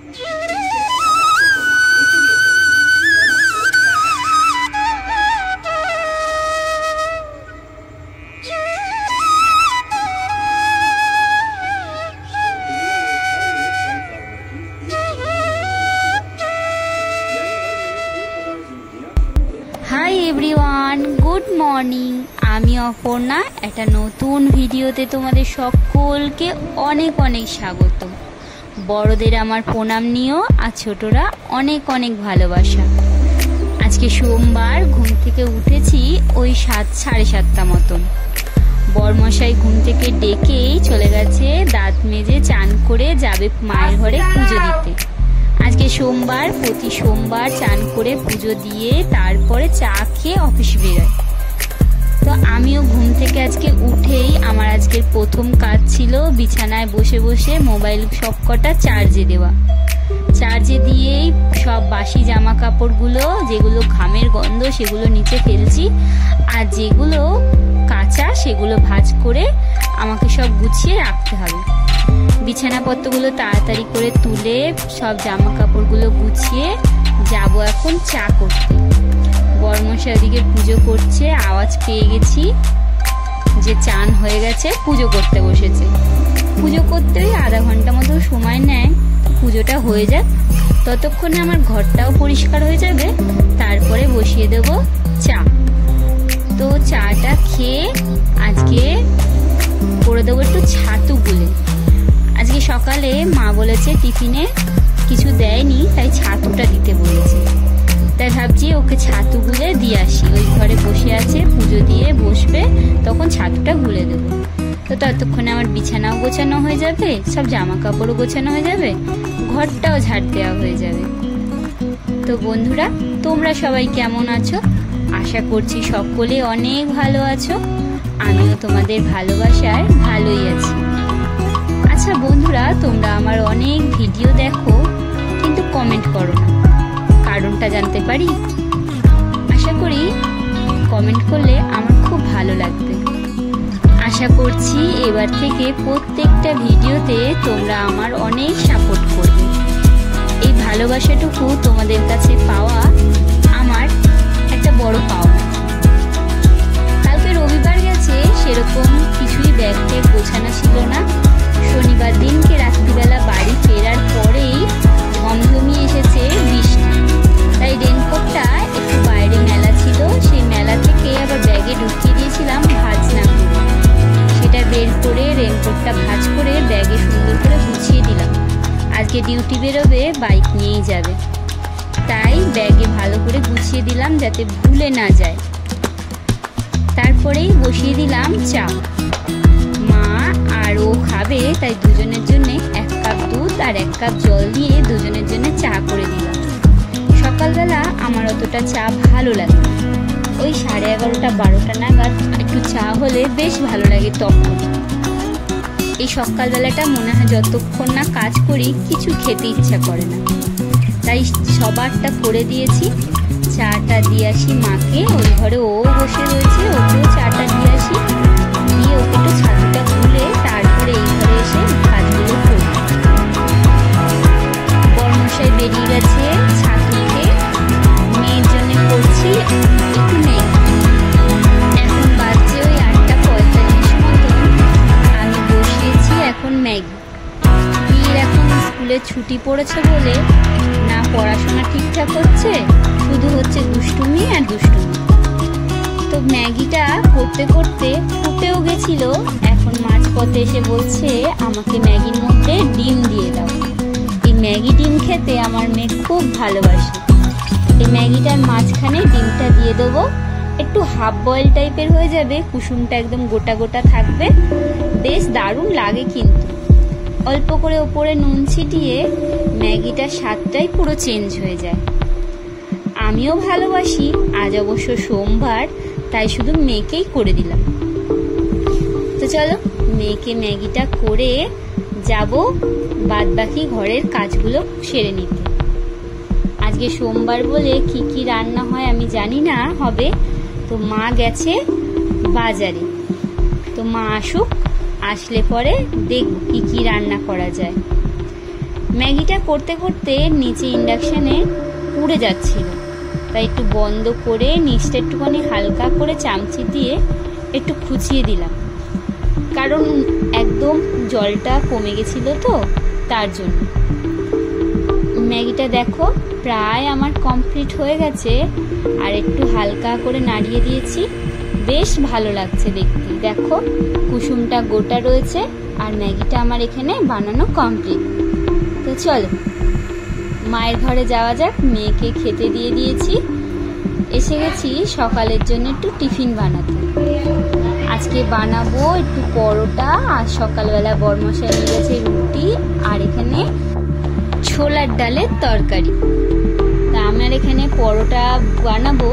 Hi everyone, good morning. আমি অপর্ণা একটা নতুন ভিডিওতে তোমাদের সকলকে অনেক অনেক স্বাগত। বড়দের আমার প্রণাম নিও, আর ছোটরা অনেক অনেক ভালোবাসা। আজকে সোমবার, ঘুম থেকে উঠেছি ওই 7-7:30 মতন। বরমশাই ঘুম থেকে ডেকেই চলে গেছে দাঁত মেজে চান করে যাবে মায়ের ঘরে পুজো দিতে। আজকে সোমবার, প্রতি সোমবার চান করে পুজো দিয়ে তারপরে চা খেয়ে অফিস বেরোয়। তো আমিও ঘুম থেকে আজকে উঠেই আমার আজকের প্রথম কাজ ছিল বিছানায় বসে বসে মোবাইল সবকটা চার্জে দেওয়া। চার্জে দিয়েই সব বাসি জামা কাপড়গুলো, যেগুলো ঘামের গন্ধ সেগুলো নিচে ফেলছি, আর যেগুলো কাঁচা সেগুলো ভাঁজ করে আমাকে সব গুছিয়ে রাখতে হবে। বিছানাপত্রগুলো তাড়াতাড়ি করে তুলে সব জামা কাপড়গুলো গুছিয়ে যাব এখন চা করতে। বরমশাই ওদিকে পুজো করছে, আওয়াজ পেয়ে গেছি যে চান হয়ে গেছে, পুজো করতে বসেছে। পুজো করতে আধা ঘন্টা মতো সময় নেয়, পুজোটা হয়ে যাক, ততক্ষণে আমার ঘরটাও পরিষ্কার হয়ে যাবে, তারপরে বসিয়ে দেব চা। তো চাটা খেয়ে আজকে করে দেবো একটু ছাতু গুলে। আজকে সকালে মা বলেছে টিফিনে কিছু দেয়নি, তাই ছাতুটা দিতে বলেছে। তাই ভাবছি ওকে ছাতু গুলে দিয়ে আসি। ওই ঘরে বসে আছে, পুজো দিয়ে বসবে, তখন ছাতুটা গুলে দেবো। তো ততক্ষণে আমার বিছানাও গোছানো হয়ে যাবে, সব জামা কাপড়ও গোছানো হয়ে যাবে, ঘরটাও ঝাড় দেওয়া হয়ে যাবে। তো বন্ধুরা, তোমরা সবাই কেমন আছো? আশা করছি সকলে অনেক ভালো আছো। আমিও তোমাদের ভালোবাসায় ভালোই আছি। আচ্ছা বন্ধুরা, তোমরা আমার অনেক ভিডিও দেখো কিন্তু কমেন্ট করো না, কারণটা জানতে পারি? আশা করি কমেন্ট করলে আমার খুব ভালো লাগবে। আশা করছি এবার থেকে প্রত্যেকটা ভিডিওতে তোমরা আমার অনেক সাপোর্ট করবে। এই ভালোবাসাটুকু তোমাদের কাছে পাওয়া আমার একটা বড় পাওয়া। কালকে রবিবার গেছে, সেরকম কিছুই ব্যাগ ট্যাগ গোছানো ছিল না। শনিবার দিনকে রাত্রিবেলা বাড়ি ফেরার পরেই ধমধমিয়ে এসেছে বৃষ্টি, তাই রেনকোটটা একটু বাইরে মেলা ছিল, সেই মেলা থেকে আবার ব্যাগে ঢুকিয়ে দিয়েছিলাম ভাঁজ না করে। সেটা বের করে রেনকোটটা ভাঁজ করে ব্যাগে সুন্দর করে গুছিয়ে দিলাম। আজকে ডিউটি বেরোবে, বাইক নিয়েই যাবে, তাই ব্যাগে ভালো করে গুছিয়ে দিলাম যাতে ভুলে না যায়। তারপরেই বসিয়ে দিলাম চা। মা আর ও খাবে, তাই দুজনের জন্য 1 কাপ দুধ আর 1 কাপ জল দিয়ে দুজনের জন্য চা করে দিলাম। সকালবেলা আমার অতটা চা ভালো লাগে, ওই 11:30-12টা নাগাদ একটু চা হলে বেশ ভালো লাগে। তখন এই সকালবেলাটা মনে হয় যতক্ষণ না কাজ করি কিছু খেতে ইচ্ছা করে না, তাই সবারটা করে দিয়েছি। চাটা দিয়ে আসি মাকে, ওই ঘরে ও বসে রয়েছে, ওকেও চাটা দিয়ে আসি, দিয়ে ওকে একটু ছাতুটা খুলে তারপরে এই ঘরে এসে কাজগুলো করি। বরমশাই বেরিয়ে গেছে ছাতুকে, মেয়ের জন্য করছি একটু নেই। এখন বাজছে ওই 8:45 মতন। আমি বসিয়েছি এখন ম্যাগি। মেয়ের এখন স্কুলে ছুটি পড়েছে বলে না পড়াশোনা ঠিকঠাক হচ্ছে, শুধু হচ্ছে দুষ্টুমি আর দুষ্টুমি। তো ম্যাগিটা করতে করতে ফুটেও গেছিল, এখন মাঝপথে এসে বলছে আমাকে ম্যাগির মধ্যে ডিম দিয়ে দাও। এই ম্যাগি ডিম খেতে আমার মেয়ে খুব ভালোবাসে। এই ম্যাগিটার মাঝখানে ডিমটা দিয়ে দেবো, একটু হাফ বয়েল টাইপের হয়ে যাবে, কুসুমটা একদম গোটা গোটা থাকবে, বেশ দারুণ লাগে। কিন্তু অল্প করে ওপরে নুন ছিটিয়ে ম্যাগিটার স্বাদটাই পুরো চেঞ্জ হয়ে যায়। আমিও ভালোবাসি, আজ অবশ্য সোমবার, তাই শুধু মেয়েকেই করে দিলাম। তো চলো মেয়েকে ম্যাগিটা করে যাব বাদ বাকি ঘরের কাজগুলো সেরে নিতে। আজকে সোমবার বলে কি কি রান্না হয় আমি জানি না, হবে তো। মা গেছে বাজারে, তো মা আসুক, আসলে পরে দেখব কি কি রান্না করা যায়। ম্যাগিটা করতে করতে নিচে ইন্ডাকশানে পুড়ে যাচ্ছিল, তাই একটু বন্ধ করে নিচটা একটুখানি হালকা করে চামচি দিয়ে একটু খুঁচিয়ে দিলাম, কারণ একদম জলটা কমে গেছিল তো, তার জন্য। ম্যাগিটা দেখো প্রায় আমার কমপ্লিট হয়ে গেছে, আর একটু হালকা করে নাড়িয়ে দিয়েছি, বেশ ভালো লাগছে দেখতে। দেখো কুসুমটা গোটা রয়েছে, আর ম্যাগিটা আমার এখানে বানানো কমপ্লিট। তো চলো মায়ের ঘরে যাওয়া যাক। মেয়েকে খেতে দিয়ে দিয়েছি, এসে গেছি সকালের জন্য একটু টিফিন বানাতে। আজকে বানাবো একটু পরোটা, আর সকালবেলা বরমশাই নিয়ে গেছে রুটি, আর এখানে ছোলার ডালের তরকারি। তা আমার এখানে পরোটা বানাবো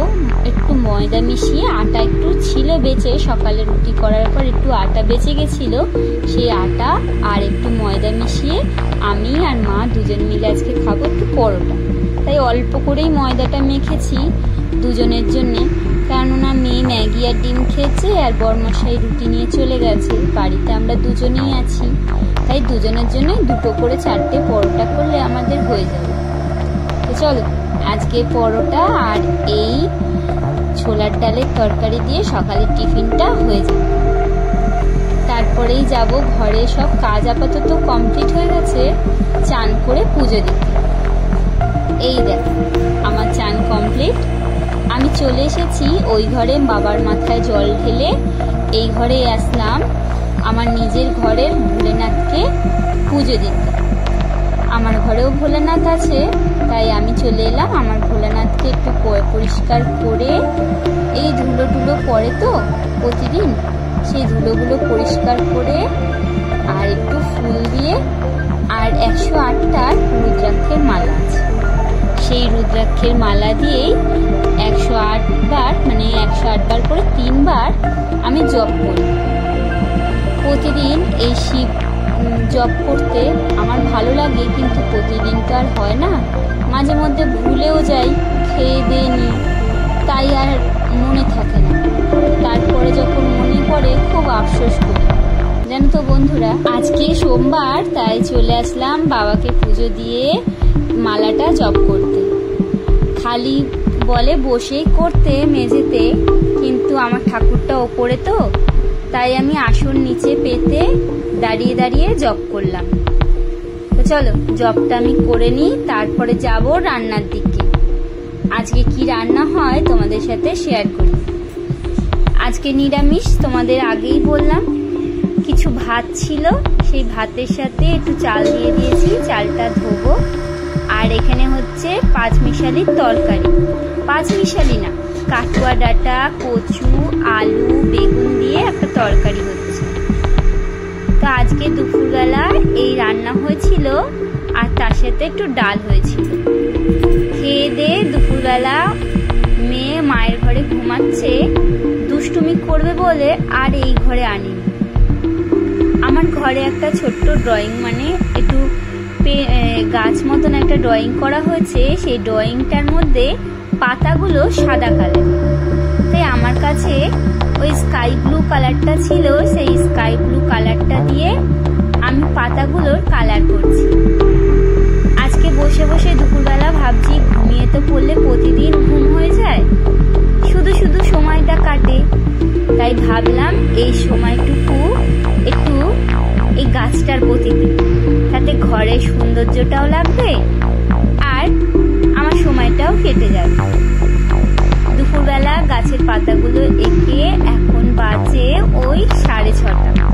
একটু ময়দা মিশিয়ে, আটা একটু ছিল বেঁচে, সকালে রুটি করার পর একটু আটা বেঁচে গেছিল, সেই আটা আর একটু ময়দা মিশিয়ে আমি আর মা দুজন মিলে আজকে খাবো একটু পরোটা। তাই অল্প করেই ময়দাটা মেখেছি দুজনের জন্যে, কেননা মেয়ে ম্যাগি আর ডিম খেয়েছে, আর বরমশাই রুটি নিয়ে চলে গেছে। বাড়িতে আমরা দুজনেই আছি, তাই দুজনের জন্য দুটো করে 4টে পরোটা করলে আমাদের হয়ে যাবে। তো চলো আজকে পরোটা আর এই ছোলার ডালের তরকারি দিয়ে সকালের টিফিনটা হয়ে যাবে। তারপরেই যাব ঘরে, সব কাজ আপাতত কমপ্লিট হয়ে গেছে, চান করে পুজো দিতে। এই দেখো আমার চান কমপ্লিট, আমি চলে এসেছি ওই ঘরে বাবার মাথায় জল ঢেলে এই ঘরে আসলাম আমার নিজের ঘরের ভোলেনাথকে পুজো দিতে। আমার ঘরেও ভোলেনাথ আছে, তাই আমি চলে এলাম আমার ভোলেনাথকে একটু পরিষ্কার করে, এই ধুলো টুলো পড়ে তো প্রতিদিন, সেই ধুলোগুলো পরিষ্কার করে আর একটু ফুল দিয়ে, আর 108টার রুদ্রাক্ষের মালা আছে, সেই রুদ্রাক্ষের মালা দিয়েই 108 বার, মানে 108 বার করে 3 বার আমি জপ করি প্রতিদিন। এই শিব জপ করতে আমার ভালো লাগে, কিন্তু প্রতিদিন তো আর হয় না, মাঝে মধ্যে ভুলেও যাই, খেয়ে দিয়ে নিই, তাই আর মনে থাকে না। তারপরে যখন মনে পড়ে খুব আফসোস করি, জানো তো বন্ধুরা। আজকে সোমবার, তাই চলে আসলাম বাবাকে পুজো দিয়ে মালাটা জপ করতে। খালি বলে বসেই করতে মেঝেতে, কিন্তু আমার ঠাকুরটা ওপরে তো, তাই আমি আসন নিচে পেতে দাঁড়িয়ে দাঁড়িয়ে জপ করলাম। তো চলো জপটা আমি করে নিই, তারপরে যাব রান্নার দিকে। আজকে কি রান্না হয় তোমাদের সাথে শেয়ার করি। আজকে নিরামিষ, তোমাদের আগেই বললাম। কিছু ভাত ছিল, সেই ভাতের সাথে একটু চাল দিয়ে দিয়েছি, চালটা ধোবো। আর এখানে হচ্ছে 5 মিশালির তরকারি, 5 মিশালি না, কাটুয়া ডাঁটা, কচু, আলু, বেগুন দিয়ে একটা তরকারি হচ্ছে। তো আজকে দুপুরবেলা এই রান্না হয়েছিল, আর তার সাথে একটু ডাল হয়েছিল। খেয়ে দিয়ে দুপুরবেলা মেয়ে মায়ের ঘরে ঘুমাচ্ছে, দুষ্টুমি করবে বলে আর এই ঘরে আনিনি। আমার ঘরে একটা ছোট্ট ড্রয়িং, মানে একটু গাছ মতন একটা ড্রয়িং করা হয়েছে, সেই ড্রয়িংটার মধ্যে পাতাগুলো সাদা কালার, তাই আমার কাছে ওই স্কাই ব্লু কালারটা ছিল, সেই স্কাই ব্লু কালারটা দিয়ে আমি পাতাগুলোর কালার করছি। আজকে বসে বসে দুপুরবেলা ভাবছি, ঘুমিয়ে তো পড়লে প্রতিদিন ঘুম হয়ে যায়, শুধু শুধু সময়টা কাটে, তাই ভাবলাম এই সময়টুকু একটু এই গাছটার প্রতি দিই, তাতে ঘরের সৌন্দর্যটাও লাগবে আর আমার সময়টাও কেটে যাবে। দুপুরবেলা গাছের পাতাগুলো এঁকে এখন বাজে ওই 6:30।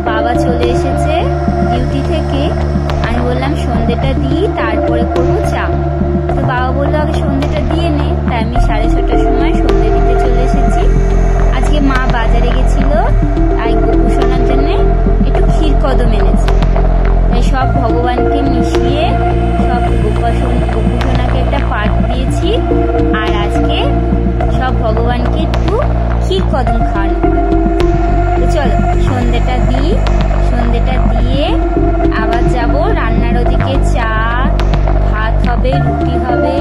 বাবা চলে এসেছে ডিউটি থেকে, আমি বললাম সন্ধ্যেটা দিই, তারপরে করবো চা। তো বাবা বললো আগে সন্ধ্যেটা দিয়ে নে, তাই আমি 6:30টার সময় সন্ধ্যে দিতে চলে এসেছি। আজকে মা বাজারে গেছিল, তাই গোপু সোনার জন্য একটু ক্ষীর কদম এনেছে, তাই সব ভগবানকে মিশিয়ে সব গোপু সোনাকে একটা পাঠ দিয়েছি, আর আজকে সব ভগবানকে একটু ক্ষীর কদম খাওয়ানো। তো চলো সন্ধ্যেটা দিই, সন্ধ্যেটা দিয়ে আবার যাব রান্নার ওদিকে। চা, ভাত হবে, রুটি হবে,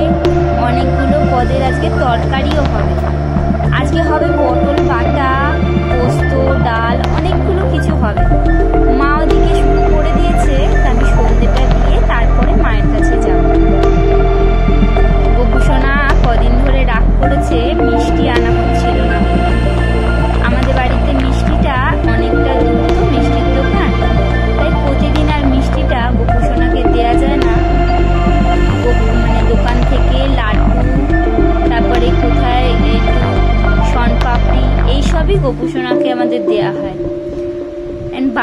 অনেকগুলো পদের আজকে তরকারিও হবে। আজকে হবে পটল বাটা, পোস্ত, ডাল, অনেকগুলো কিছু হবে। মা ওদিকে শুরু করে দিয়েছে, তা আমি সন্ধ্যেটা দিয়ে তারপর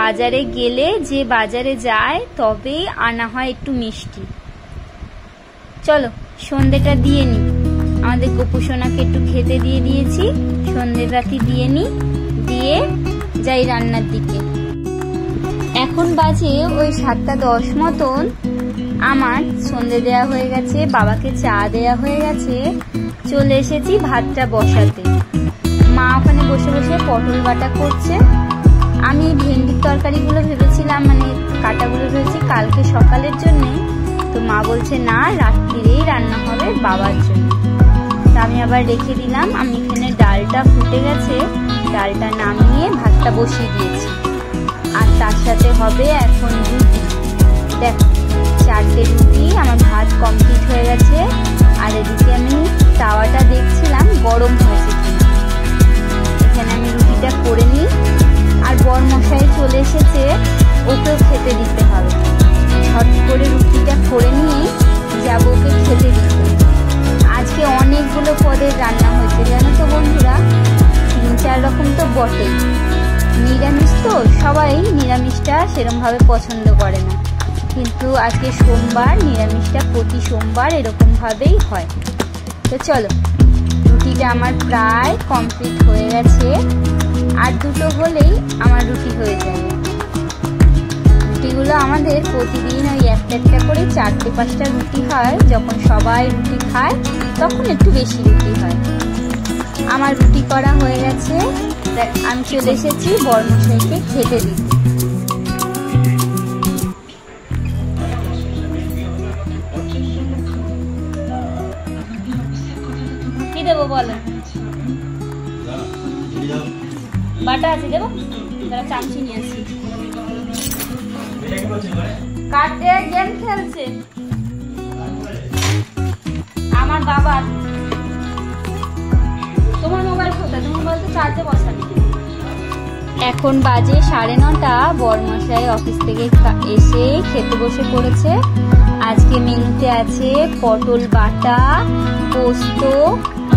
বাজারে গেলে যে বাজারে যায় তবেই আনা হয় একটু মিষ্টি। চলো সন্ধ্যেটা দিয়ে নি, আমাদের গোপু সোনাকে একটু খেতে দিয়ে দিয়েছি, সন্ধ্যে বাতি দিয়ে নি, দিয়ে যাই রান্নার দিকে। এখন বাজে ওই 7:10 মতন। আমার সন্ধ্যে দেয়া হয়ে গেছে, বাবাকে চা দেয়া হয়ে গেছে, চলে এসেছি ভাতটা বসাতে। মা ওখানে বসে বসে পটল বাটা করছে। আমি ভেন্ডির তরকারিগুলো ভেবেছিলাম, মানে কাটাগুলো ভেবেছি কালকে সকালের জন্যে, তো মা বলছে না, রাত্রিরেই রান্না হবে বাবার জন্য। তা আমি আবার রেখে দিলাম। আমি এখানে ডালটা ফুটে গেছে, ডালটা নামিয়ে ভাতটা বসিয়ে দিয়েছি। আর তার সাথে হবে এখন রুটি। দেখো 4টে রুটি, আমার ভাত কমপ্লিট হয়ে গেছে। আর এদিকে আমি তাওয়াটা দেখছিলাম গরম হয়েছে কিনা। এখানে আমি রুটিটা করে নিই। আর বরমশাই চলে এসেছে, ওকেও খেতে দিতে হবে। ঝট করে রুটিটা করে নিয়ে যাবো ওকে খেতে দিতে। আজকে অনেকগুলো পদের রান্না হয়েছে জানো তো বন্ধুরা, 3-4 রকম তো বটেই। নিরামিষ তো, সবাই নিরামিষটা সেরকমভাবে পছন্দ করে না, কিন্তু আজকে সোমবার, নিরামিষটা প্রতি সোমবার এরকমভাবেই হয়। তো চলো, রুটিটা আমার প্রায় কমপ্লিট হয়ে গেছে। আর 2টো হলেই আমার রুটি হয়ে যাবে। রুটিগুলো আমাদের প্রতিদিন ওই একটা করে 4-5টা রুটি হয়। যখন সবাই রুটি খায় তখন একটু বেশি রুটি হয়। আমার রুটি করা হয়ে গেছে, আমি চলে এসেছি বরমশাইকে খেতে দিতে। কি দেবো বলো? বাটা আছে, দেবো? তারা চামচি নিয়ে আসি। কাটে গেম খেলছে আমার বাবার। তোমার মোবাইল কোথায়? তোমার মোবাইল তো চার্জে বসানি। এখন বাজে 9:30। বরমশাই অফিস থেকে এসে খেতে বসে পড়েছে। আজকে মেনুতে আছে পটল বাটা, পোস্ত,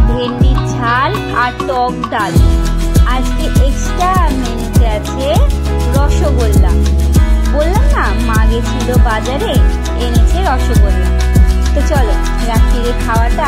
ভেন্ডির ঝাল আর টক ডাল। আজকে এক্সট্রা মেনুতে আছে রসগোল্লা। বললাম না, মা গেছিল বাজারে, এনেছে রসগোল্লা। তো চলো রাত্রিরে খাওয়াটা